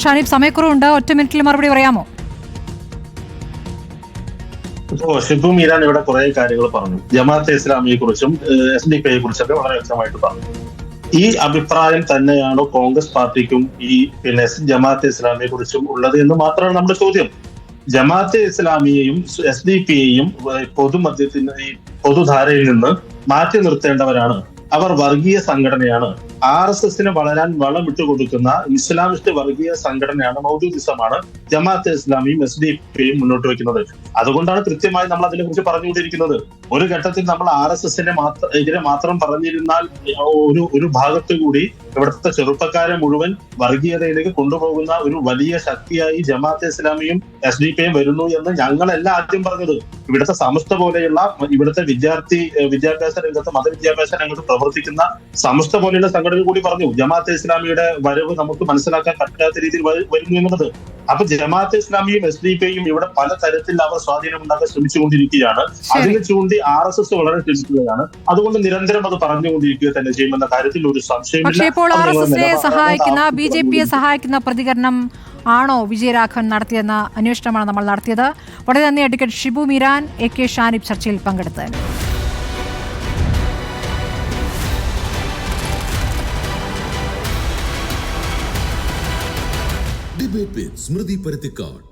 ഷാനിബ്, സമയക്കുറവുണ്ട്, ഒറ്റ മിനിറ്റിൽ മറുപടി പറയാമോ? ഇപ്പോ ഷിബു മീരാൻ ഇവിടെ കുറെ കാര്യങ്ങൾ പറഞ്ഞു. ജമാഅത്തെ ഇസ്ലാമിയെ കുറിച്ചും SDPI കുറിച്ചൊക്കെ വളരെ വ്യക്തമായിട്ട് പറഞ്ഞു. ഈ അഭിപ്രായം തന്നെയാണോ കോൺഗ്രസ് പാർട്ടിക്കും ഈ ജമാഅത്തെ ഇസ്ലാമിയെ കുറിച്ചും ഉള്ളത് എന്ന് മാത്രമാണ് നമ്മുടെ ചോദ്യം. ജമാഅത്തെ ഇസ്ലാമിയെയും SDPIയെയും പൊതുമധ്യത്തിന് ഈ പൊതുധാരയിൽ നിന്ന് മാറ്റി നിർത്തേണ്ടവരാണ്. അവർ വർഗീയ സംഘടനയാണ്. RSSന് വളരാൻ വളം വിട്ടുകൊടുക്കുന്ന ഇസ്ലാമിസ്റ്റ് വർഗീയ സംഘടനയാണ്, മൗദൂദിസമാണ് ജമാഅത്തെ ഇസ്ലാമിയും SDPIയും മുന്നോട്ട് വെക്കുന്നത്. അതുകൊണ്ടാണ് കൃത്യമായി നമ്മൾ അതിനെ കുറിച്ച് പറഞ്ഞുകൊണ്ടിരിക്കുന്നത്. ഒരു ഘട്ടത്തിൽ നമ്മൾ RSSനെ ഇതിനെ മാത്രം പറഞ്ഞിരുന്നാൽ ഒരു ഭാഗത്തു കൂടി ഇവിടുത്തെ ചെറുപ്പക്കാരെ മുഴുവൻ വർഗീയതയിലേക്ക് കൊണ്ടുപോകുന്ന ഒരു വലിയ ശക്തിയായി ജമാഅത്തെ ഇസ്ലാമിയും SDPIയും വരുന്നു എന്ന് ഞങ്ങളല്ല ആദ്യം പറഞ്ഞത്. ഇവിടുത്തെ സമസ്ത പോലെയുള്ള ഇവിടുത്തെ വിദ്യാഭ്യാസ രംഗത്ത് മതവിദ്യാഭ്യാസ രംഗത്ത് പ്രവർത്തിക്കുന്ന സമസ്ത പോലെയുള്ള സംഘടന കൂടി പറഞ്ഞു ജമാഅത്തെ ഇസ്ലാമിയുടെ വരവ് നമുക്ക് മനസ്സിലാക്കാൻ പറ്റാത്ത രീതിയിൽ വരുന്നു എന്നുള്ളത്. അപ്പൊ ജമാഅത്തെ ഇസ്ലാമിയും SDPIയും ഇവിടെ പല തരത്തിൽ അവർ സ്വാധീനം ഉണ്ടാക്കാൻ ശ്രമിച്ചുകൊണ്ടിരിക്കുകയാണ്. അതിനെ ചൂണ്ടി RSS വളരെ ശ്രമിക്കുകയാണ്. അതുകൊണ്ട് നിരന്തരം അത് പറഞ്ഞുകൊണ്ടിരിക്കുക തന്നെ ചെയ്യുമെന്ന കാര്യത്തിൽ ഒരു സംശയമില്ല. പക്ഷേ ഇപ്പോൾ RSSനെ സഹായിക്കുന്ന BJPയെ സഹായിക്കുന്ന പ്രതികരണം ആണോ വിജയരാഘവൻ നടത്തിയെന്ന അന്വേഷണമാണ് നമ്മൾ നടത്തിയത്. വളരെ നന്ദി അഡ്വക്കേറ്റ് ഷിബു മീരാൻ, AK ഷാനിബ് ചർച്ചയിൽ പങ്കെടുത്തതിന്. ഡിബേറ്റ് വിത്ത് സ്മൃതി പരുത്തിക്കാട്.